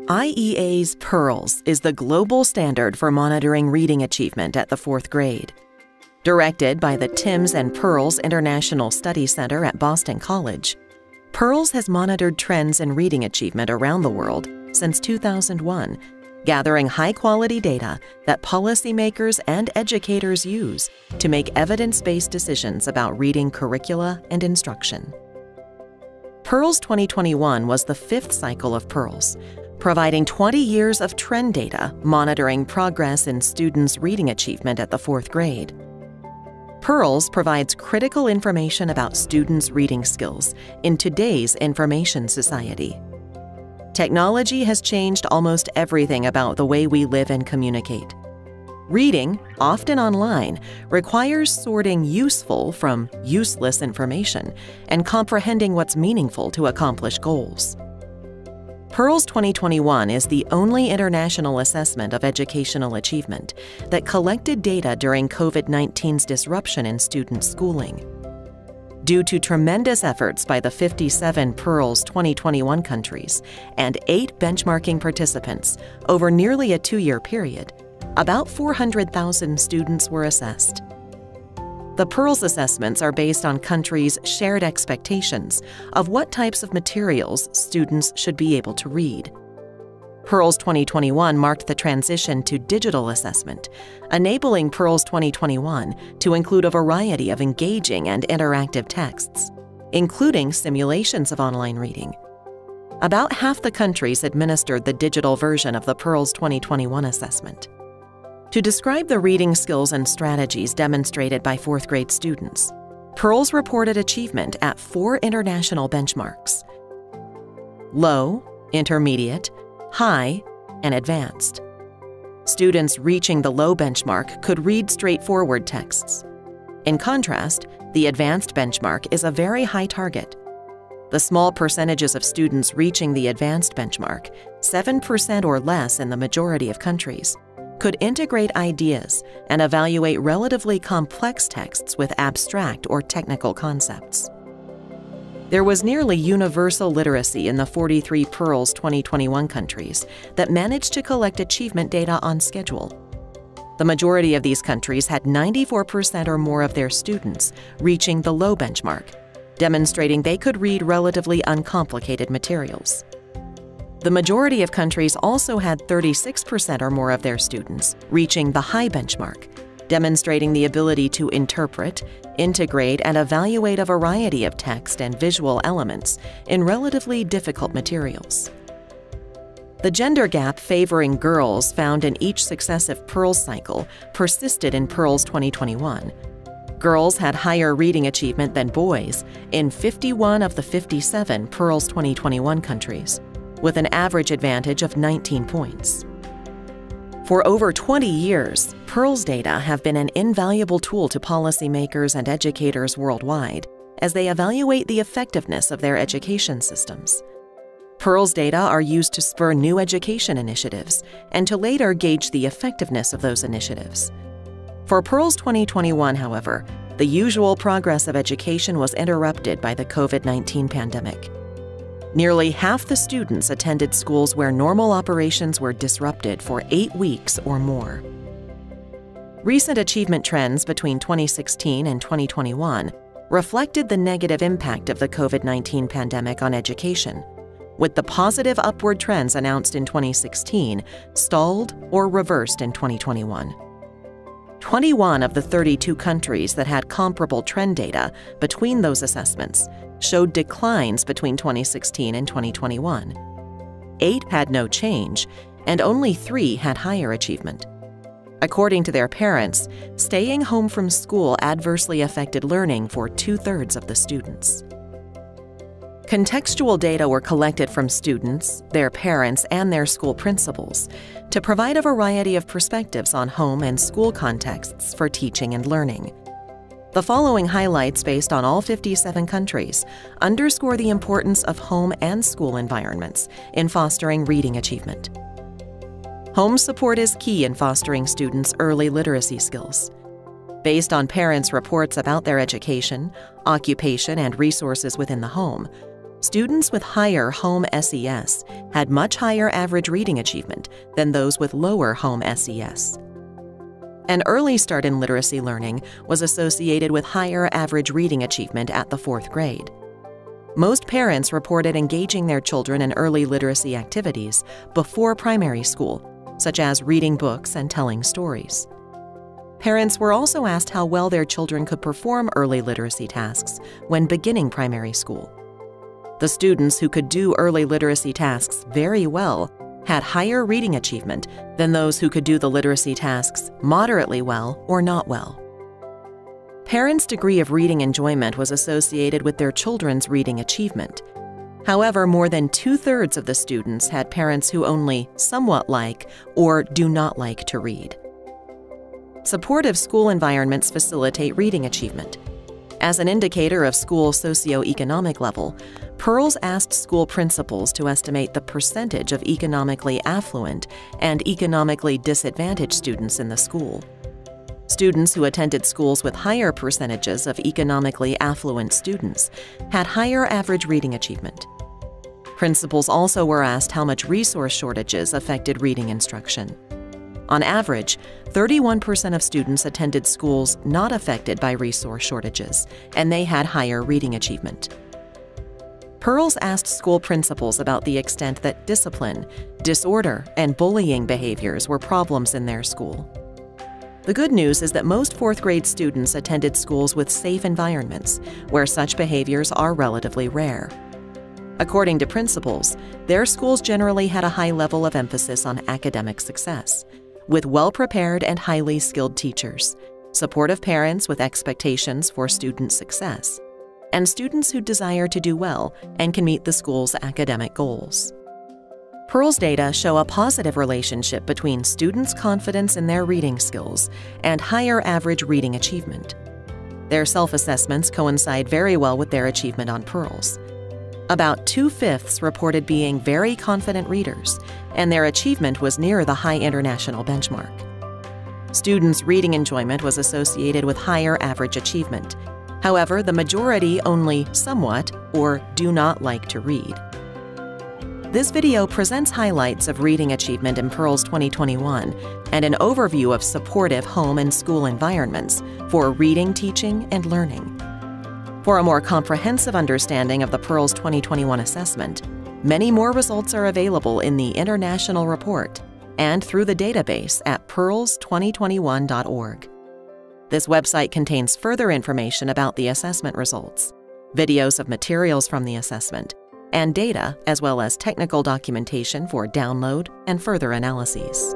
IEA's PIRLS is the global standard for monitoring reading achievement at the 4th grade. Directed by the TIMS and PIRLS International Study Center at Boston College, PIRLS has monitored trends in reading achievement around the world since 2001, gathering high-quality data that policymakers and educators use to make evidence-based decisions about reading curricula and instruction. PIRLS 2021 was the 5th cycle of PIRLS, providing 20 years of trend data monitoring progress in students' reading achievement at the 4th grade. PIRLS provides critical information about students' reading skills in today's information society. Technology has changed almost everything about the way we live and communicate. Reading, often online, requires sorting useful from useless information and comprehending what's meaningful to accomplish goals. PIRLS 2021 is the only international assessment of educational achievement that collected data during COVID-19's disruption in student schooling. Due to tremendous efforts by the 57 PIRLS 2021 countries and 8 benchmarking participants over nearly a 2-year period, about 400,000 students were assessed. The PIRLS assessments are based on countries' shared expectations of what types of materials students should be able to read. PIRLS 2021 marked the transition to digital assessment, enabling PIRLS 2021 to include a variety of engaging and interactive texts, including simulations of online reading. About half the countries administered the digital version of the PIRLS 2021 assessment. To describe the reading skills and strategies demonstrated by 4th grade students, PIRLS reported achievement at 4 international benchmarks: low, intermediate, high, and advanced. Students reaching the low benchmark could read straightforward texts. In contrast, the advanced benchmark is a very high target. The small percentages of students reaching the advanced benchmark, 7% or less in the majority of countries, could integrate ideas and evaluate relatively complex texts with abstract or technical concepts. There was nearly universal literacy in the 43 PIRLS 2021 countries that managed to collect achievement data on schedule. The majority of these countries had 94% or more of their students reaching the low benchmark, demonstrating they could read relatively uncomplicated materials. The majority of countries also had 36% or more of their students reaching the high benchmark, demonstrating the ability to interpret, integrate, and evaluate a variety of text and visual elements in relatively difficult materials. The gender gap favoring girls found in each successive PIRLS cycle persisted in PIRLS 2021. Girls had higher reading achievement than boys in 51 of the 57 PIRLS 2021 countries, with an average advantage of 19 points. For over 20 years, PIRLS data have been an invaluable tool to policymakers and educators worldwide as they evaluate the effectiveness of their education systems. PIRLS data are used to spur new education initiatives and to later gauge the effectiveness of those initiatives. For PIRLS 2021, however, the usual progress of education was interrupted by the COVID-19 pandemic. Nearly half the students attended schools where normal operations were disrupted for 8 weeks or more. Recent achievement trends between 2016 and 2021 reflected the negative impact of the COVID-19 pandemic on education, with the positive upward trends announced in 2016 stalled or reversed in 2021. 21 of the 32 countries that had comparable trend data between those assessments showed declines between 2016 and 2021. 8 had no change, and only 3 had higher achievement. According to their parents, staying home from school adversely affected learning for 2/3 of the students. Contextual data were collected from students, their parents, and their school principals to provide a variety of perspectives on home and school contexts for teaching and learning. The following highlights based on all 57 countries underscore the importance of home and school environments in fostering reading achievement. Home support is key in fostering students' early literacy skills. Based on parents' reports about their education, occupation, and resources within the home, Students with higher home SES had much higher average reading achievement than those with lower home SES. An early start in literacy learning was associated with higher average reading achievement at the 4th grade. Most parents reported engaging their children in early literacy activities before primary school, such as reading books and telling stories. Parents were also asked how well their children could perform early literacy tasks when beginning primary school. The students who could do early literacy tasks very well had higher reading achievement than those who could do the literacy tasks moderately well or not well. Parents' degree of reading enjoyment was associated with their children's reading achievement. However, more than 2/3 of the students had parents who only somewhat like or do not like to read. Supportive school environments facilitate reading achievement. As an indicator of school socioeconomic level, PIRLS asked school principals to estimate the percentage of economically affluent and economically disadvantaged students in the school. Students who attended schools with higher percentages of economically affluent students had higher average reading achievement. Principals also were asked how much resource shortages affected reading instruction. On average, 31% of students attended schools not affected by resource shortages, and they had higher reading achievement. PIRLS asked school principals about the extent that discipline, disorder, and bullying behaviors were problems in their school. The good news is that most 4th grade students attended schools with safe environments, where such behaviors are relatively rare. According to principals, their schools generally had a high level of emphasis on academic success, with well-prepared and highly skilled teachers, supportive parents with expectations for student success, and students who desire to do well and can meet the school's academic goals. PIRLS data show a positive relationship between students' confidence in their reading skills and higher average reading achievement. Their self-assessments coincide very well with their achievement on PIRLS. About 2/5 reported being very confident readers, and their achievement was near the high international benchmark. Students' reading enjoyment was associated with higher average achievement. However, the majority only somewhat or do not like to read. This video presents highlights of reading achievement in PIRLS 2021 and an overview of supportive home and school environments for reading, teaching, and learning. For a more comprehensive understanding of the PIRLS 2021 assessment, many more results are available in the International Report and through the database at PIRLS2021.org. This website contains further information about the assessment results, videos of materials from the assessment, and data, as well as technical documentation for download and further analyses.